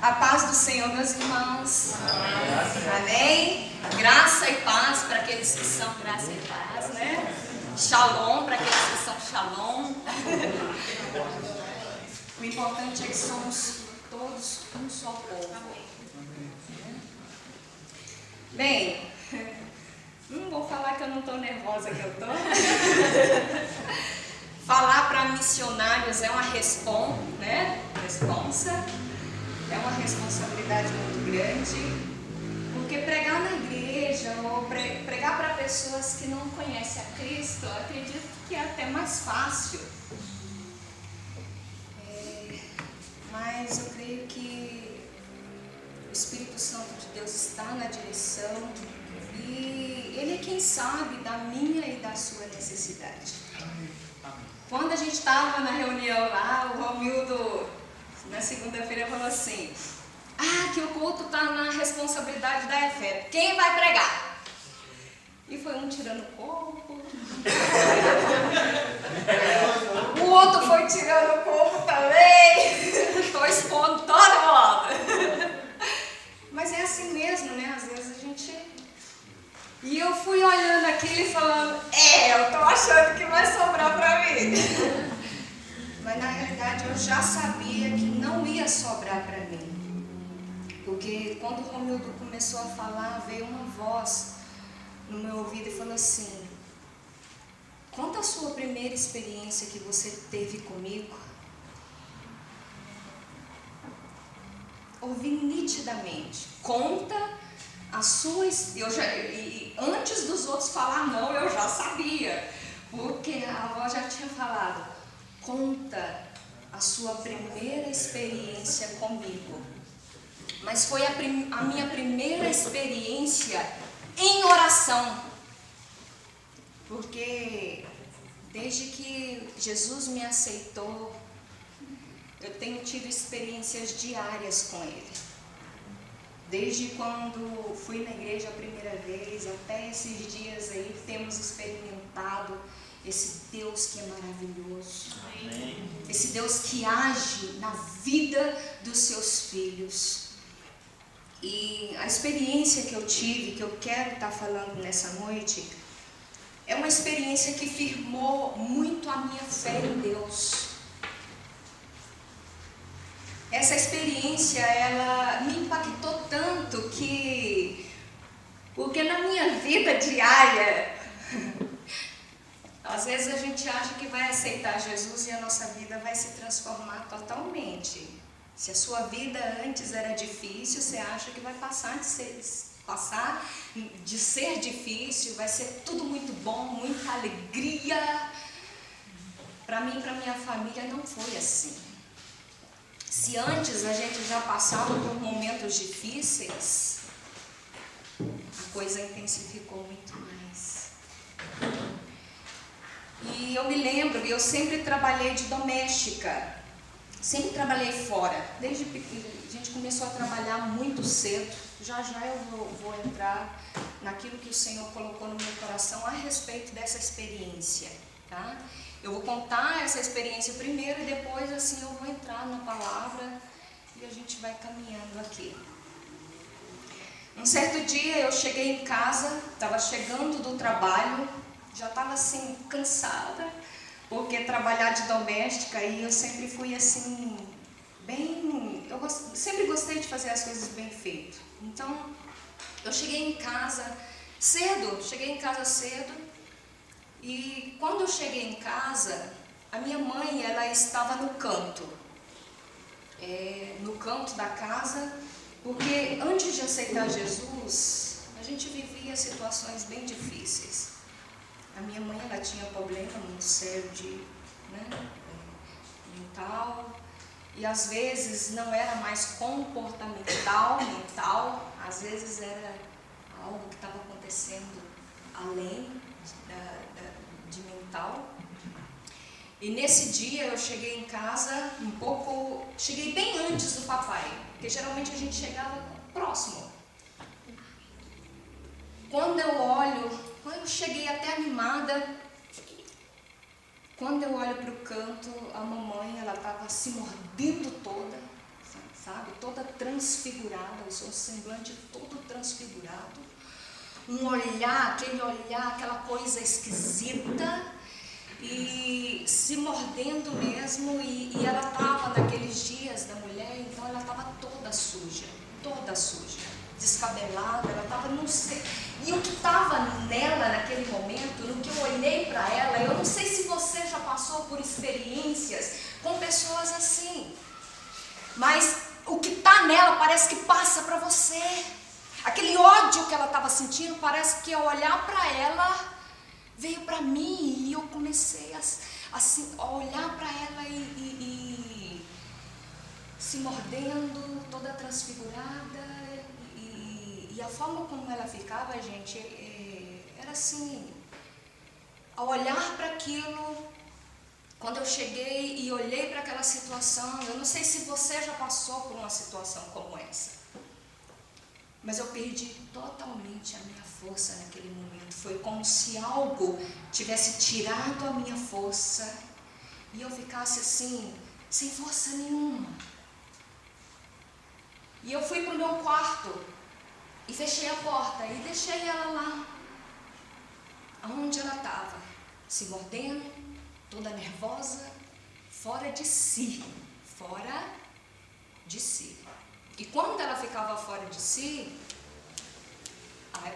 A paz do Senhor, meus irmãos. Amém? Graça e paz para aqueles que são graça e paz, né? Shalom para aqueles que são shalom. O importante é que somos todos um só povo. Bem, não vou falar que eu não estou nervosa, que eu estou. Falar para missionários é uma responsa, né? É uma responsabilidade muito grande, porque pregar na igreja ou pregar para pessoas que não conhecem a Cristo, eu acredito que é até mais fácil. Mas eu creio que o Espírito Santo de Deus está na direção e Ele é quem sabe da minha e da sua necessidade. Quando a gente estava na reunião lá, o Romildo, na segunda-feira, falou assim: que o culto está na responsabilidade da EFEP. Quem vai pregar? E foi um tirando o corpo. O outro foi tirando o corpo também. Estou expondo toda moda. Mas é assim mesmo, né? Às vezes a gente... E eu fui olhando aquilo e falando, eu estou achando que vai sobrar para mim. Mas na realidade eu já sabia que não ia sobrar para mim. Porque quando o Romildo começou a falar, veio uma voz no meu ouvido e falou assim: conta a sua primeira experiência que você teve comigo. Ouvi nitidamente. Conta a sua... E antes dos outros falar não, eu já sabia. Porque a avó já tinha falado. Conta a sua primeira experiência comigo. Mas foi a minha primeira experiência em oração. Porque desde que Jesus me aceitou, eu tenho tido experiências diárias com Ele. Desde quando fui na igreja a primeira vez, até esses dias aí, temos experimentado esse Deus que é maravilhoso. Amém. Esse Deus que age na vida dos seus filhos. E a experiência que eu tive, que eu quero estar falando nessa noite, é uma experiência que firmou muito a minha fé em Deus. Essa experiência, ela me impactou tanto que... Porque na minha vida diária, às vezes a gente acha que vai aceitar Jesus e a nossa vida vai se transformar totalmente. Se a sua vida antes era difícil, você acha que vai passar de ser difícil, vai ser tudo muito bom, muita alegria. Para mim e para minha família não foi assim. Se antes a gente já passava por momentos difíceis, a coisa intensificou muito mais. E eu me lembro, eu sempre trabalhei de doméstica, sempre trabalhei fora. Desde pequena, a gente começou a trabalhar muito cedo. Já eu vou entrar naquilo que o Senhor colocou no meu coração a respeito dessa experiência, tá? Eu vou contar essa experiência primeiro e depois assim eu vou entrar na palavra e a gente vai caminhando aqui. Um certo dia eu cheguei em casa, estava chegando do trabalho, já estava assim cansada, porque trabalhar de doméstica e eu sempre fui assim, sempre gostei de fazer as coisas bem feitas. Então eu cheguei em casa cedo. E quando eu cheguei em casa, a minha mãe, ela estava no canto da casa, porque antes de aceitar Jesus, a gente vivia situações bem difíceis. A minha mãe, ela tinha problema muito sério de mental, e às vezes não era mais comportamental, mental, às vezes era algo que estava acontecendo além de mental. E nesse dia eu cheguei em casa cheguei bem antes do papai, porque geralmente a gente chegava próximo. Quando eu cheguei até animada, quando eu olho para o canto, a mamãe, ela estava se mordendo toda, sabe? Toda transfigurada, o seu semblante todo transfigurado. Um olhar, aquela coisa esquisita e se mordendo mesmo. E ela estava naqueles dias da mulher, então ela estava toda suja, descabelada, ela estava, não sei. E o que estava nela naquele momento, no que eu olhei para ela, eu não sei se você já passou por experiências com pessoas assim, mas o que está nela parece que passa para você. Aquele ódio que ela estava sentindo, parece que ao olhar para ela, veio para mim. E eu comecei a olhar para ela e se mordendo, toda transfigurada. E a forma como ela ficava, gente, era assim. Ao olhar para aquilo, quando eu cheguei e olhei para aquela situação, eu não sei se você já passou por uma situação como essa, mas eu perdi totalmente a minha força naquele momento. Foi como se algo tivesse tirado a minha força e eu ficasse assim, sem força nenhuma. E eu fui para o meu quarto e fechei a porta e deixei ela lá, aonde ela estava, se mordendo, toda nervosa, fora de si. E quando ela ficava fora de si,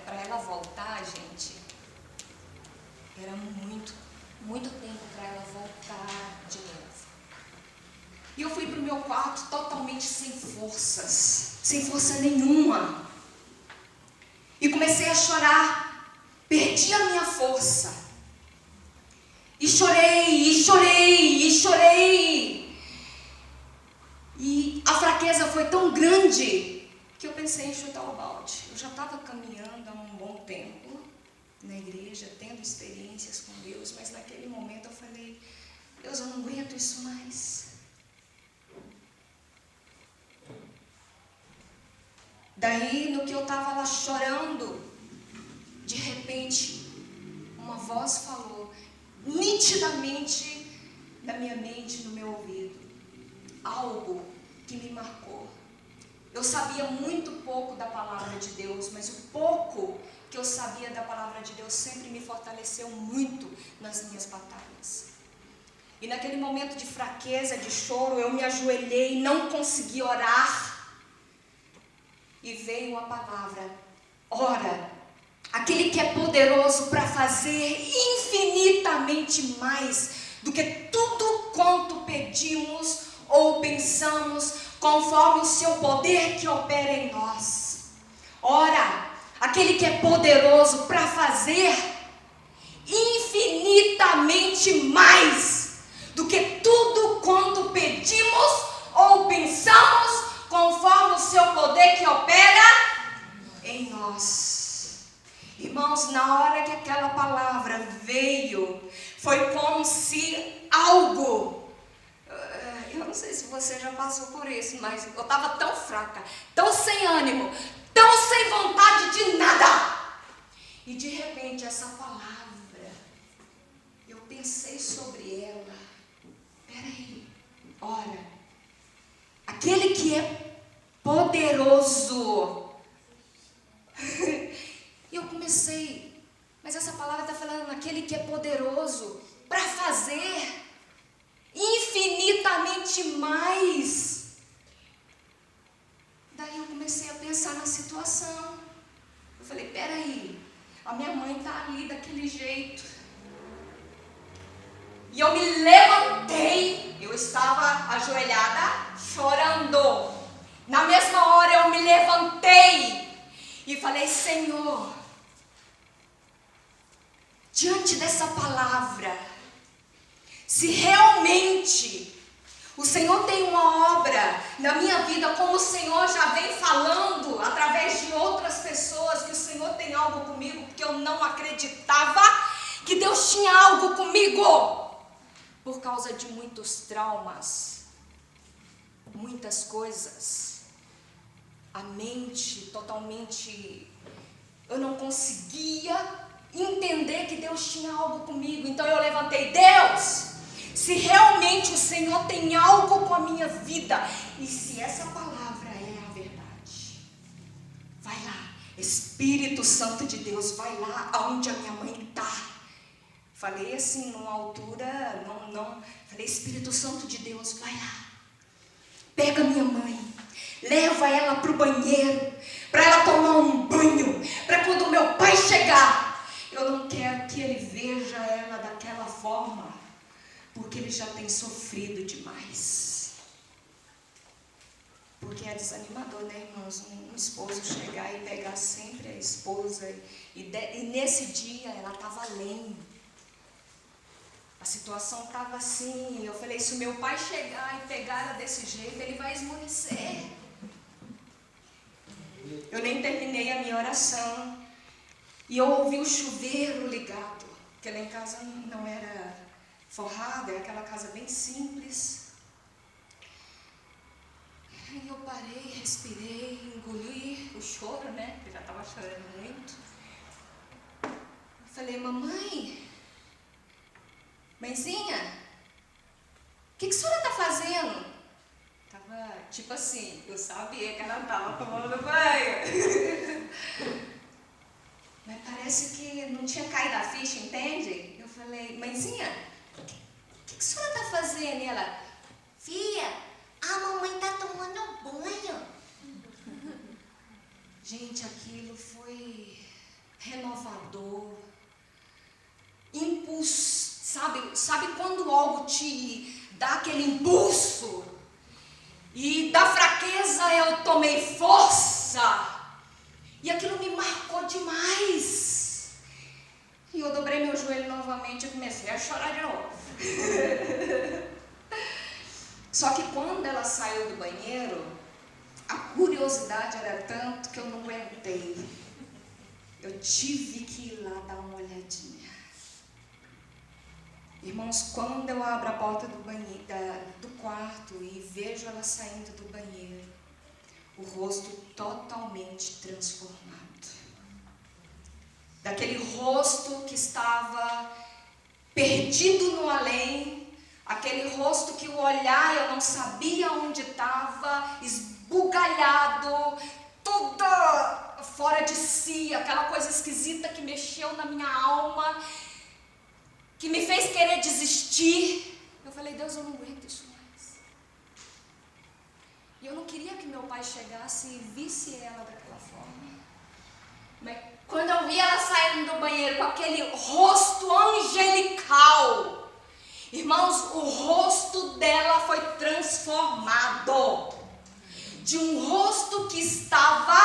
para ela voltar, gente, era muito tempo para ela voltar de novo. E eu fui para o meu quarto totalmente sem força nenhuma. E comecei a chorar, perdi a minha força. E chorei. E a fraqueza foi tão grande que eu pensei em chutar o balde. Eu já estava caminhando há um bom tempo na igreja, tendo experiências com Deus, mas naquele momento eu falei, Deus, eu não aguento isso mais. Daí, no que eu estava lá chorando, de repente, uma voz falou, nitidamente na minha mente, no meu ouvido, algo que me marcou. Eu sabia muito pouco da palavra de Deus, mas o pouco que eu sabia da palavra de Deus sempre me fortaleceu muito nas minhas batalhas. E naquele momento de fraqueza, de choro, eu me ajoelhei, não consegui orar. E veio a palavra, ora, aquele que é poderoso para fazer infinitamente mais do que tudo quanto pedimos ou pensamos, conforme o seu poder que opera em nós. Ora, aquele que é poderoso para fazer infinitamente mais do que tudo quanto pedimos ou pensamos, conforme o seu poder que opera em nós. Irmãos, na hora que aquela palavra veio, foi como se algo, eu não sei se você já passou por isso, mas eu estava tão fraca, tão sem ânimo, tão sem vontade de nada. E de repente essa palavra, eu pensei sobre ela. Peraí, ora, aquele que é poderoso. E eu comecei, mas essa palavra está falando aquele que é poderoso para fazer infinitamente mais. Daí eu comecei a pensar na situação. Eu falei, peraí, a minha mãe está ali daquele jeito. E eu me levantei, eu estava ajoelhada, chorando. Na mesma hora eu me levantei e falei, Senhor, diante dessa palavra, se realmente o Senhor tem uma obra na minha vida, como o Senhor já vem falando através de outras pessoas, que o Senhor tem algo comigo, porque eu não acreditava que Deus tinha algo comigo. Por causa de muitos traumas, muitas coisas, a mente totalmente, eu não conseguia entender que Deus tinha algo comigo. Então eu levantei, Deus, se realmente realmente o Senhor tem algo com a minha vida. E se essa palavra é a verdade, vai lá, Espírito Santo de Deus, vai lá aonde a minha mãe está. Falei assim, numa altura, falei, Espírito Santo de Deus, vai lá, pega minha mãe, leva ela para o banheiro, para ela tomar um banho, para quando meu pai chegar, eu não quero que ele veja ela daquela forma, porque ele já tem sofrido demais. Porque é desanimador, né, irmãos? Um esposo chegar e pegar sempre a esposa, e nesse dia ela estava além. A situação estava assim, eu falei, se o meu pai chegar e pegar ela desse jeito, ele vai esmorecer. Eu nem terminei a minha oração, e eu ouvi o chuveiro ligado, porque lá em casa não era forrada, era aquela casa bem simples. Aí eu parei, respirei, engoli o choro, né, porque já estava chorando muito. Eu falei, mãezinha, o que a senhora está fazendo? Tava tipo assim, eu sabia que ela estava tomando banho. Mas parece que não tinha caído a ficha, entende? Eu falei, mãezinha, o que a senhora está fazendo? E ela, filha, a mamãe está tomando banho. Gente, aquilo foi renovador, impulso. Sabe quando algo te dá aquele impulso? E da fraqueza eu tomei força. E aquilo me marcou demais. E eu dobrei meu joelho novamente e comecei a chorar de novo. Só que quando ela saiu do banheiro, a curiosidade era tanto que eu não aguentei. Eu tive que ir lá dar uma olhadinha. Irmãos, quando eu abro a porta do banheiro, do quarto e vejo ela saindo do banheiro, o rosto totalmente transformado. Daquele rosto que estava perdido no além, aquele rosto que o olhar eu não sabia onde estava, esbugalhado, toda fora de si, aquela coisa esquisita que mexeu na minha alma, que me fez querer desistir. Eu falei, Deus, eu não aguento isso mais. E eu não queria que meu pai chegasse e visse ela daquela forma. Mas quando eu vi ela saindo do banheiro com aquele rosto angelical, irmãos, o rosto dela foi transformado. De um rosto que estava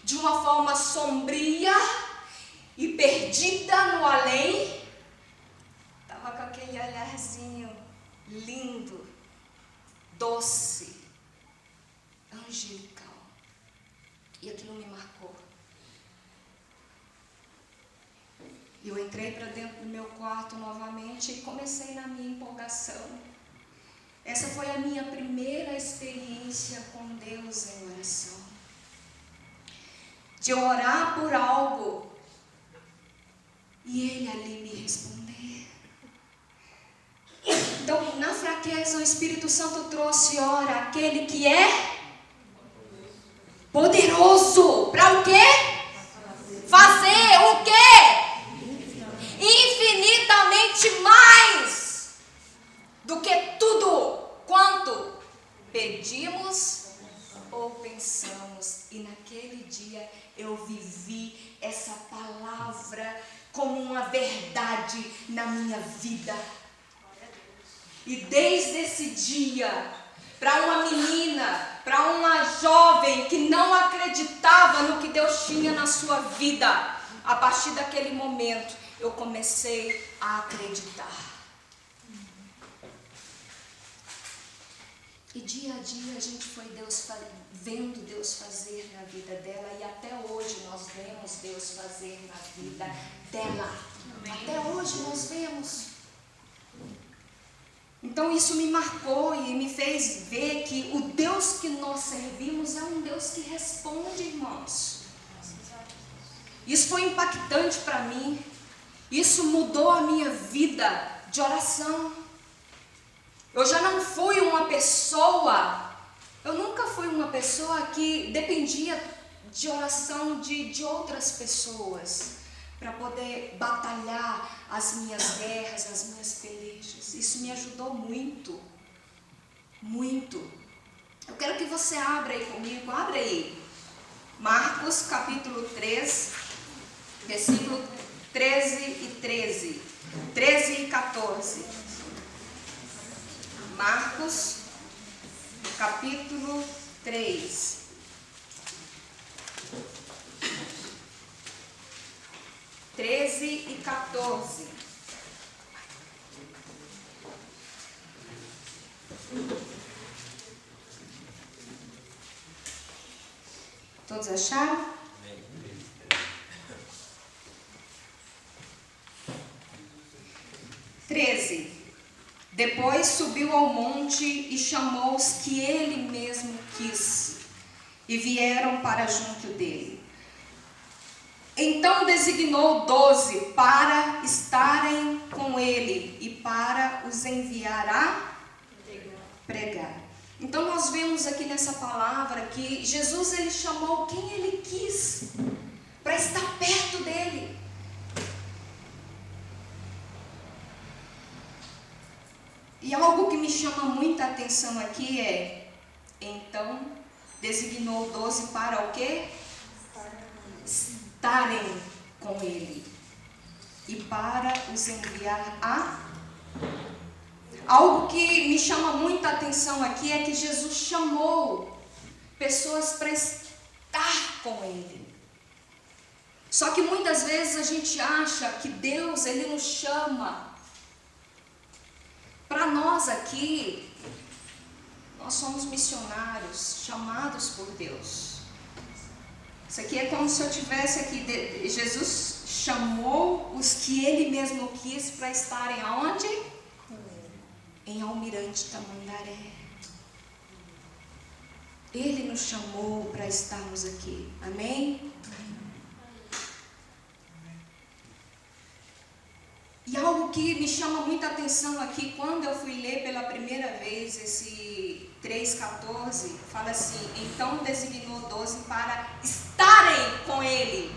de uma forma sombria e perdida no além, estava com aquele olharzinho lindo, doce, angelical. E aquilo me marcou. Eu entrei para dentro do meu quarto novamente e comecei na minha empolgação. Essa foi a minha primeira experiência com Deus em oração. De orar por algo e Ele ali me responder. Então, na fraqueza, o Espírito Santo trouxe, ora, aquele que é poderoso. Para o quê? Fazer o quê? Infinitamente mais do que tudo quanto pedimos ou pensamos. E naquele dia eu vivi essa palavra como uma verdade na minha vida. E desde esse dia, para uma menina, para uma jovem que não acreditava no que Deus tinha na sua vida, a partir daquele momento eu comecei a acreditar. E dia a dia a gente foi vendo Deus fazer na vida dela, e até hoje nós vemos Deus fazer na vida dela. Até hoje nós vemos. Então isso me marcou e me fez ver que o Deus que nós servimos é um Deus que responde, irmãos. Isso foi impactante para mim. Isso mudou a minha vida de oração. Eu já não fui uma pessoa, eu nunca fui uma pessoa que dependia de oração de outras pessoas para poder batalhar as minhas guerras, as minhas pelejas. Isso me ajudou muito, muito. Eu quero que você abra aí comigo, abre aí. Marcos capítulo 3, versículo 13 e 13. 13 e 14. Marcos capítulo 3. Treze e 14. Todos acharam? 13. Depois subiu ao monte e chamou os que ele mesmo quis, e vieram para junto dele. Então designou 12 para estarem com ele e para os enviar a pregar. Então nós vemos aqui nessa palavra que Jesus ele chamou quem ele quis para estar perto dele. E algo que me chama muita atenção aqui é, então designou 12 para o quê? Estarem com ele e para os enviar a... Algo que me chama muita atenção aqui é que Jesus chamou pessoas para estar com ele. Só que muitas vezes a gente acha que Deus ele nos chama. Para nós aqui, nós somos missionários chamados por Deus. Isso aqui é como se eu tivesse aqui, Jesus chamou os que ele mesmo quis para estarem aonde? Em Almirante Tamandaré. Ele nos chamou para estarmos aqui. Amém? E algo que me chama muita atenção aqui, quando eu fui ler pela primeira vez esse 3,14, fala assim, então designou 12 para estarem com ele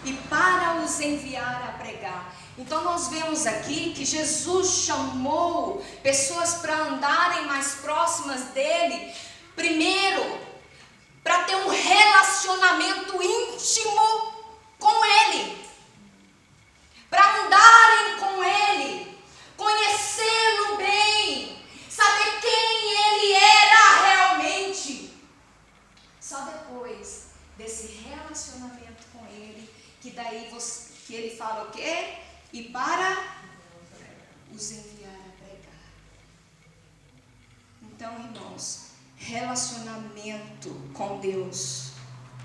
e para os enviar a pregar. Então nós vemos aqui que Jesus chamou pessoas para andarem mais próximas dele, primeiro, para ter um relacionamento íntimo com ele. Para andarem com ele, conhecê-lo bem, saber quem ele era realmente. Só depois desse relacionamento com ele, que daí que ele fala o quê? E para os enviar a pregar. Então, irmãos, relacionamento com Deus,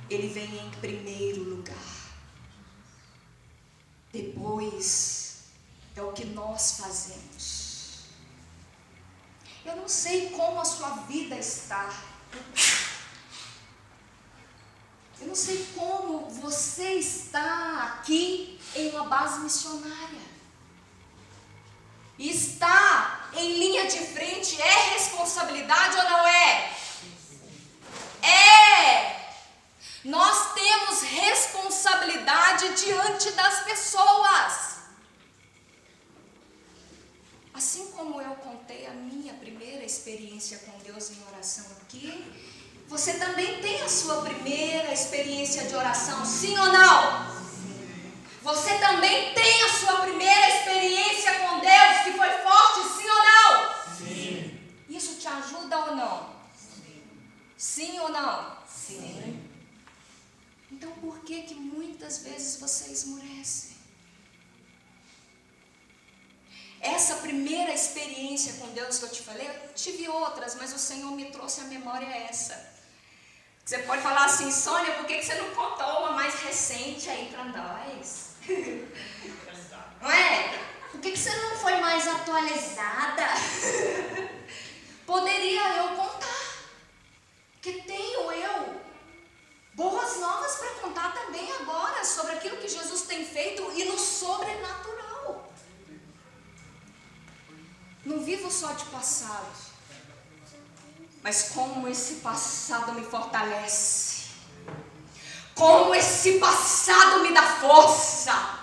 ele vem em primeiro lugar. Depois é o que nós fazemos. Eu não sei como a sua vida está. Eu não sei como você está aqui em uma base missionária. E está em linha de frente é responsabilidade ou não é? É! Nós temos responsabilidade diante das pessoas. Assim como eu contei a minha primeira experiência com Deus em oração aqui, você também tem a sua primeira experiência de oração, sim ou não? Você também tem a sua primeira experiência com Deus que foi forte, sim ou não? Sim. Isso te ajuda ou não? Sim ou não? Sim. Então por que muitas vezes você esmurece? Essa primeira experiência com Deus que eu te falei, eu tive outras, mas o Senhor me trouxe à memória essa. Você pode falar assim, Sônia, por que você não contou uma mais recente aí para nós? Não é? Por que você não foi mais atualizada? Poderia eu contar, porque tenho eu boas novas para contar também agora sobre aquilo que Jesus tem feito e no sobrenatural. Não vivo só de passado, mas como esse passado me fortalece, como esse passado me dá força,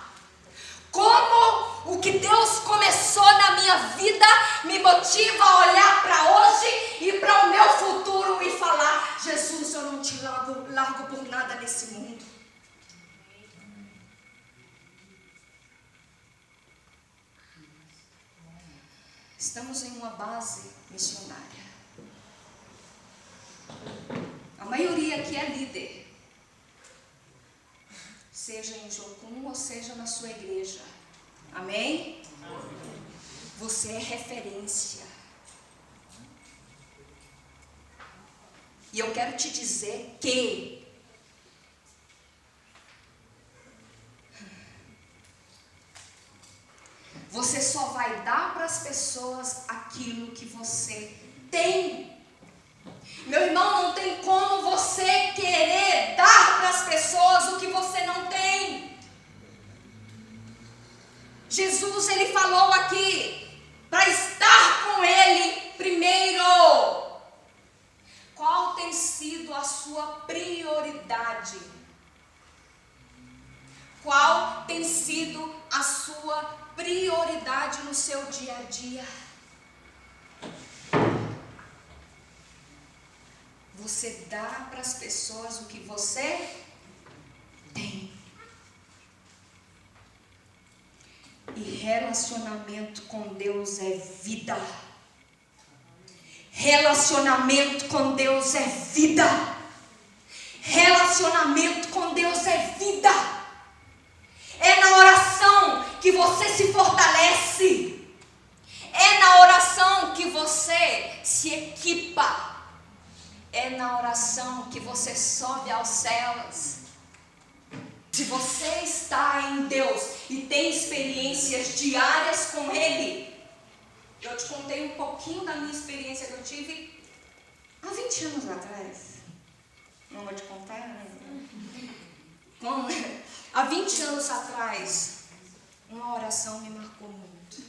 como o que Deus começou na minha vida me motiva a olhar para hoje e para o meu futuro e falar: Jesus, eu não te largo por nada nesse mundo. Estamos em uma base missionária. A maioria aqui é líder, seja em Jocum ou seja na sua igreja. Amém? Você é referência. E eu quero te dizer que você só vai dar para as pessoas aquilo que você tem. Meu irmão, não tem como você querer dar para as pessoas o que você não tem. Jesus, ele falou aqui, para estar com ele primeiro. Qual tem sido a sua prioridade? Qual tem sido a sua prioridade no seu dia a dia? Você dá para as pessoas o que você tem. E relacionamento com Deus é vida. Relacionamento com Deus é vida. Relacionamento com Deus é vida. É na oração que você se fortalece. É na oração que você se equipa. É na oração que você sobe aos céus. Se você está em Deus e tem experiências diárias com Ele, eu te contei um pouquinho da minha experiência que eu tive há 20 anos atrás. Não vou te contar, né? Há 20 anos atrás, uma oração me marcou muito.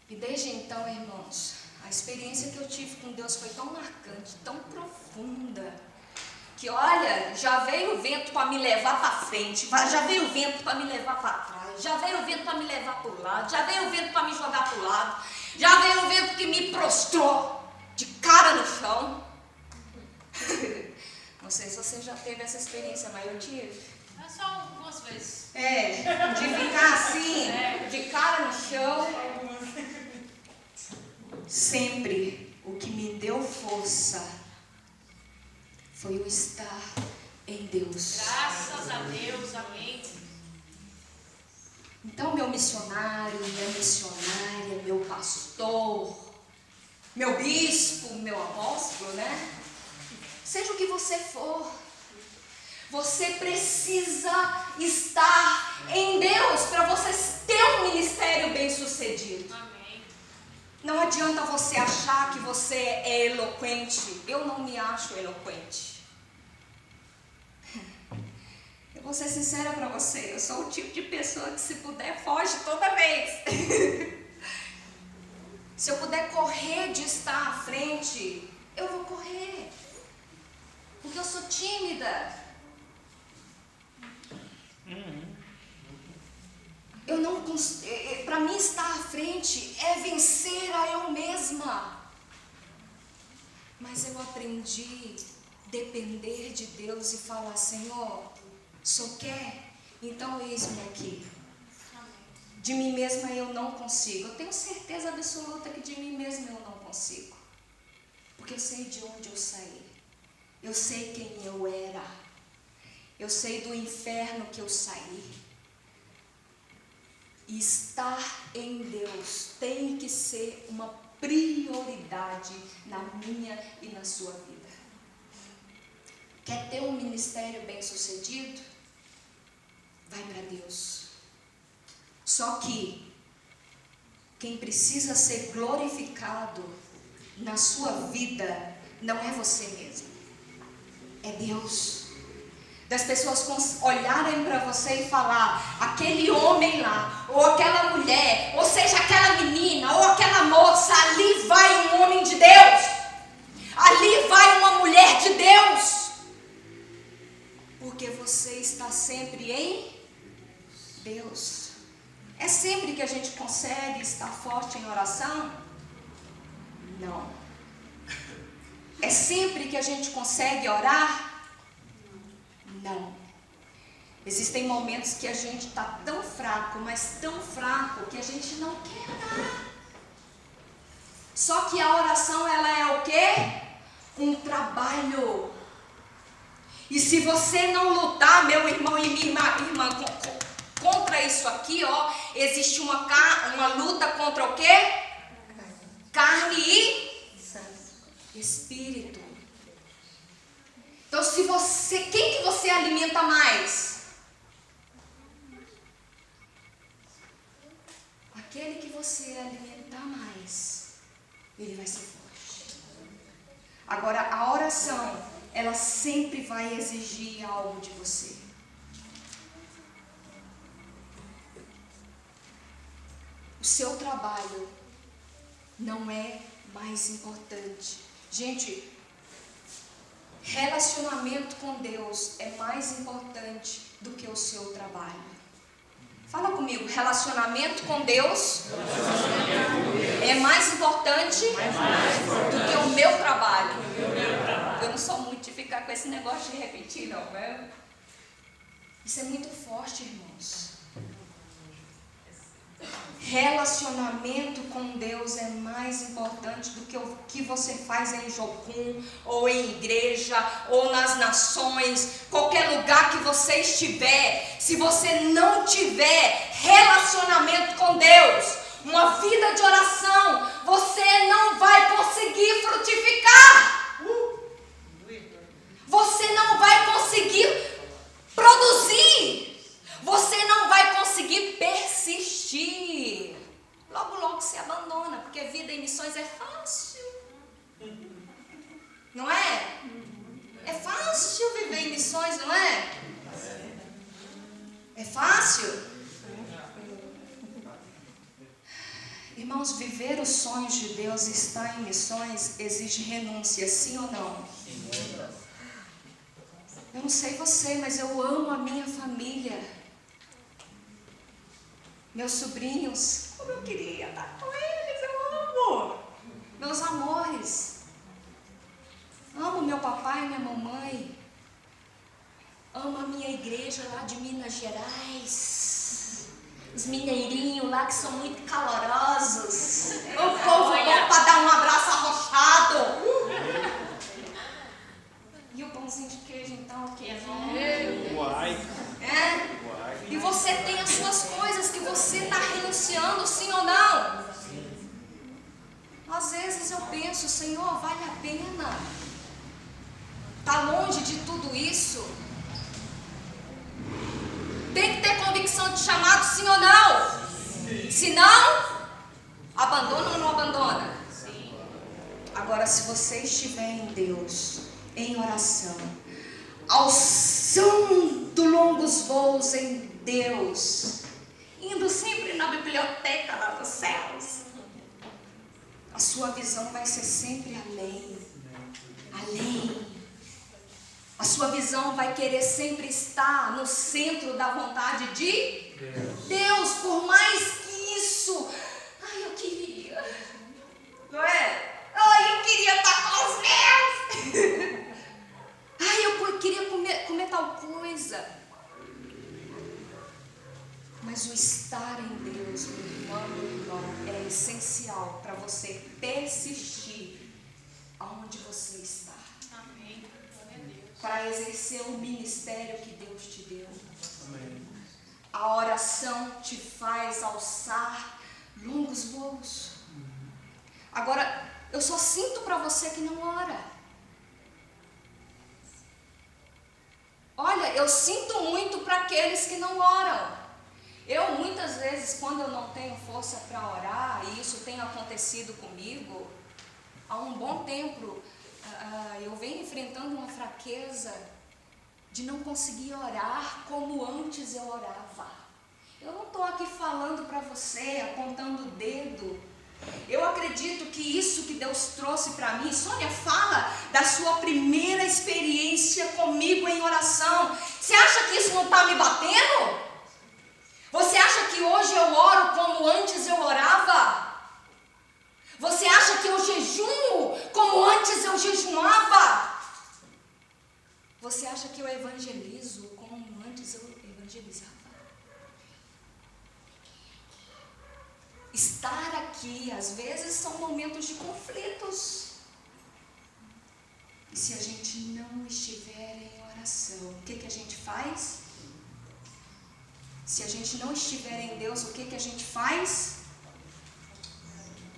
E desde então, irmãos, a experiência que eu tive com Deus foi tão marcante, tão profunda, que olha, já veio o vento para me levar para frente, já veio o vento para me levar para trás, já veio o vento para me levar para o lado, já veio o vento para me jogar para o lado, já veio o vento que me prostrou de cara no chão. Não sei se você já teve essa experiência, mas eu tive. É só algumas vezes. De ficar assim, de cara no chão. Sempre o que me deu força foi o estar em Deus. Graças a Deus, amém. Então, meu missionário, minha missionária, meu pastor, meu bispo, meu apóstolo, né? Seja o que você for, você precisa estar em Deus para você ter um ministério bem sucedido. Amém. Não adianta você achar que você é eloquente. Eu não me acho eloquente. Eu vou ser sincera para você. Eu sou o tipo de pessoa que, se puder, foge toda vez. Se eu puder correr de estar à frente, eu vou correr. Porque eu sou tímida. Eu não consigo. Para mim, estar à frente é vencer a eu mesma. Mas eu aprendi a depender de Deus e falar: Senhor, só quer? Então eis-me aqui. De mim mesma eu não consigo. Eu tenho certeza absoluta que de mim mesma eu não consigo. Porque eu sei de onde eu saí. Eu sei quem eu era. Eu sei do inferno que eu saí. E estar em Deus tem que ser uma prioridade na minha e na sua vida. Quer ter um ministério bem sucedido? Vai para Deus. Só que quem precisa ser glorificado na sua vida não é você mesmo, é Deus. Das pessoas olharem para você e falar, aquele homem lá, ou aquela mulher, ou seja, aquela menina, ou aquela moça, ali vai um homem de Deus, ali vai uma mulher de Deus, porque você está sempre em Deus. É sempre que a gente consegue estar forte em oração? Não. É sempre que a gente consegue orar? Não. Existem momentos que a gente está tão fraco, mas tão fraco, que a gente não quer orar. Só que a oração, ela é o quê? Um trabalho. E se você não lutar, meu irmão e minha irmã, contra isso aqui, ó, existe uma luta contra o quê? Carne e espírito. Então, quem que você alimenta mais? Aquele que você alimentar mais, ele vai ser forte. Agora, a oração, ela sempre vai exigir algo de você. O seu trabalho não é mais importante. Gente, relacionamento com Deus é mais importante do que o seu trabalho. Fala comigo, relacionamento com Deus é mais importante do que o meu trabalho. Eu não sou muito de ficar com esse negócio de repetir, não, né? Isso é muito forte, irmãos. Relacionamento com Deus é mais importante do que o que você faz em Jocum, ou em igreja, ou nas nações, qualquer lugar que você estiver. Se você não tiver relacionamento com Deus, uma vida de oração, você não vai conseguir frutificar. Você não vai conseguir produzir. Você não vai conseguir persistir. Logo, logo se abandona, porque vida em missões é fácil. Não é? É fácil viver em missões, não é? É fácil? Irmãos, viver os sonhos de Deus e estar em missões exige renúncia, sim ou não? Eu não sei você, mas eu amo a minha família. Meus sobrinhos, como eu queria estar com eles, eu amo. Meus amores. Amo meu papai e minha mamãe. Amo a minha igreja lá de Minas Gerais. Os mineirinhos lá que são muito calorosos. O povo bom para dar um abraço arrochado. E o pãozinho de queijo, então, o que? Uai. É? E você tem as suas coisas que você está renunciando, sim ou não? Às vezes eu penso, Senhor, vale a pena? Está longe de tudo isso? Tem que ter convicção de chamado, sim ou não? Se não, abandona ou não abandona? Agora, se você estiver em Deus, em oração, alçando longos voos em Deus, indo sempre na biblioteca lá dos céus, a sua visão vai ser sempre além, além. A sua visão vai querer sempre estar no centro da vontade de Deus, por mais que isso, ai, eu queria, não é? Ai, eu queria estar com os meus. Ai, eu queria comer tal coisa. Mas o estar em Deus, meu irmão, é essencial para você persistir aonde você está. Amém. Glória a Deus. Para exercer o ministério que Deus te deu. Amém. A oração te faz alçar longos voos. Agora, eu só sinto para você que não ora. Olha, eu sinto muito para aqueles que não oram. Eu, muitas vezes, quando eu não tenho força para orar, e isso tem acontecido comigo, há um bom tempo, eu venho enfrentando uma fraqueza de não conseguir orar como antes eu orava. Eu não estou aqui falando para você, apontando o dedo. Eu acredito que isso que Deus trouxe para mim, Sônia, fala da sua primeira experiência comigo em oração. Você acha que isso não está me batendo? Você acha que hoje eu oro como antes eu orava? Você acha que eu jejuo como antes eu jejuava? Você acha que eu evangelizo como antes eu evangelizava? Estar aqui, às vezes, são momentos de conflitos. E se a gente não estiver em oração, o que a gente faz? Se a gente não estiver em Deus, o que a gente faz?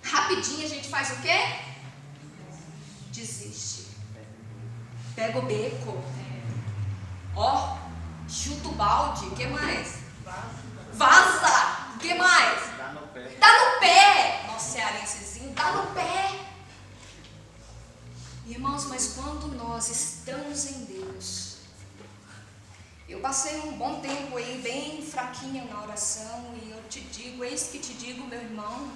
Rapidinho a gente faz o quê? Desiste. Pega o beco. Ó, chuta o balde. O que mais? Vaza. O que mais? Dá no pé. Dá no pé. Nosso cearensezinho, dá no pé. Irmãos, mas quando nós estamos em Deus, eu passei um bom tempo aí bem fraquinha na oração e eu te digo, eis que te digo, meu irmão,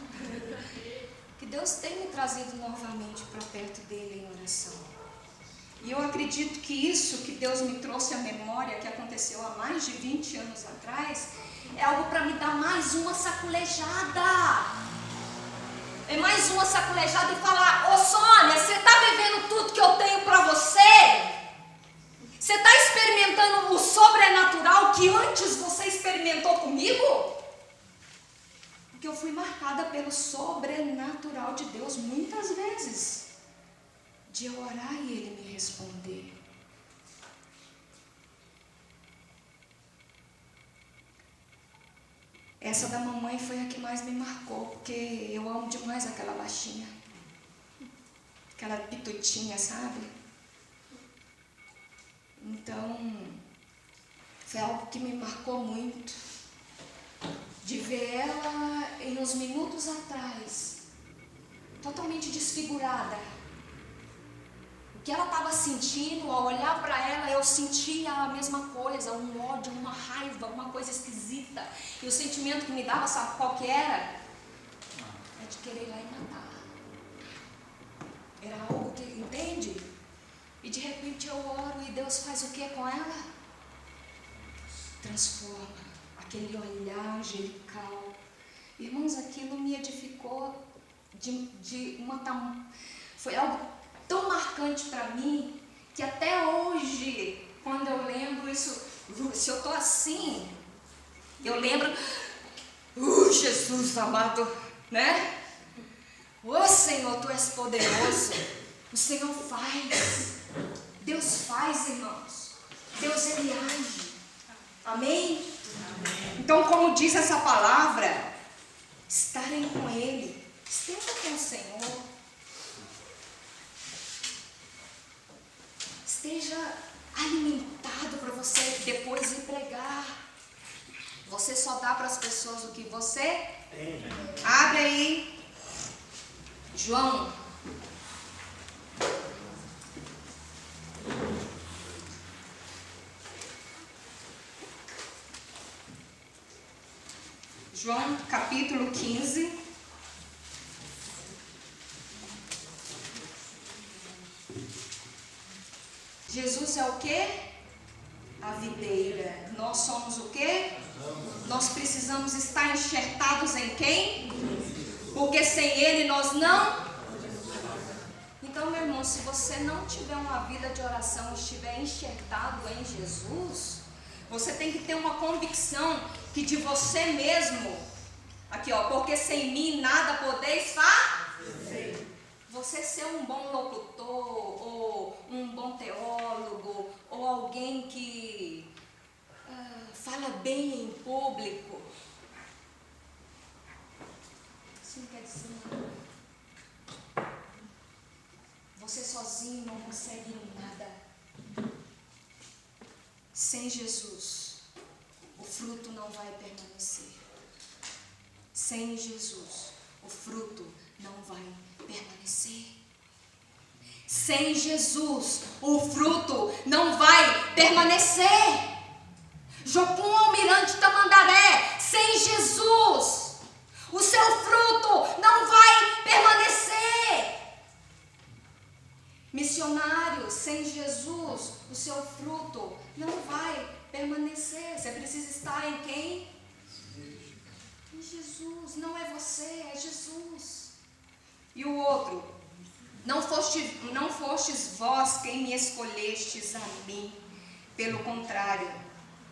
que Deus tem me trazido novamente para perto dele em oração. E eu acredito que isso que Deus me trouxe à memória, que aconteceu há mais de 20 anos atrás, é algo para me dar mais uma saculejada. É mais uma saculejada e falar: ô Sônia, você está vivendo tudo que eu tenho para você? Você está experimentando o sobrenatural que antes você experimentou comigo? Porque eu fui marcada pelo sobrenatural de Deus muitas vezes. De eu orar e Ele me responder. Essa da mamãe foi a que mais me marcou, porque eu amo demais aquela baixinha. Aquela pitutinha, sabe? Então, foi algo que me marcou muito. De ver ela em uns minutos atrás, totalmente desfigurada. O que ela estava sentindo, ao olhar para ela, eu sentia a mesma coisa, um ódio, uma raiva, uma coisa esquisita. E o sentimento que me dava, sabe qual que era? É de querer ir lá e matar. Era algo que, entende? E de repente eu oro e Deus faz o que com ela? Transforma. Aquele olhar angelical. Irmãos, aquilo me edificou foi algo tão marcante para mim, que até hoje, quando eu lembro isso, se eu estou assim, eu lembro, Jesus amado, né? Ô Senhor, Tu és poderoso, o Senhor faz, Deus faz, irmãos, Deus Ele age, amém? Então, como diz essa palavra, estarem com Ele, esteja com o Senhor. Esteja alimentado para você depois ir pregar. Você só dá para as pessoas o que você tem. Abre aí. João. João, capítulo 15. Jesus é o quê? A videira. Nós somos o quê? Nós precisamos estar enxertados em quem? Porque sem Ele nós não. Então, meu irmão, se você não tiver uma vida de oração, estiver enxertado em Jesus, você tem que ter uma convicção que de você mesmo, aqui ó, porque sem mim nada podeis fazer. Você ser um bom locutor, ou um bom teólogo, ou alguém que fala bem em público, isso não quer dizer nada. Você sozinho não consegue nada. Sem Jesus, o fruto não vai permanecer. Sem Jesus, o fruto não vai permanecer. Sem Jesus, o fruto não vai permanecer. Jocum Almirante Tamandaré, sem Jesus, o seu fruto não vai permanecer. Missionário, sem Jesus, o seu fruto não vai permanecer. Você precisa estar em quem? Em Jesus. Não é você, é Jesus. E o outro, não fostes vós quem me escolhestes a mim. Pelo contrário,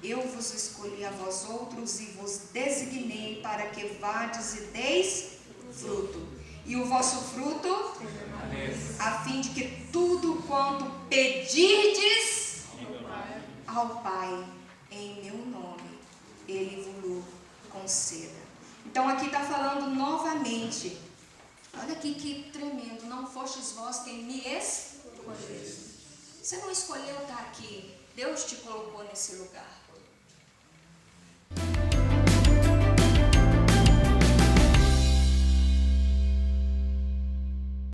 eu vos escolhi a vós outros e vos designei para que vades e deis fruto. E o vosso fruto, a fim de que tudo quanto pedirdes ao Pai em meu nome, Ele vos conceda. Então aqui está falando novamente. Olha aqui que tremendo. Não fostes vós quem me escolheu. Você não escolheu estar aqui. Deus te colocou nesse lugar.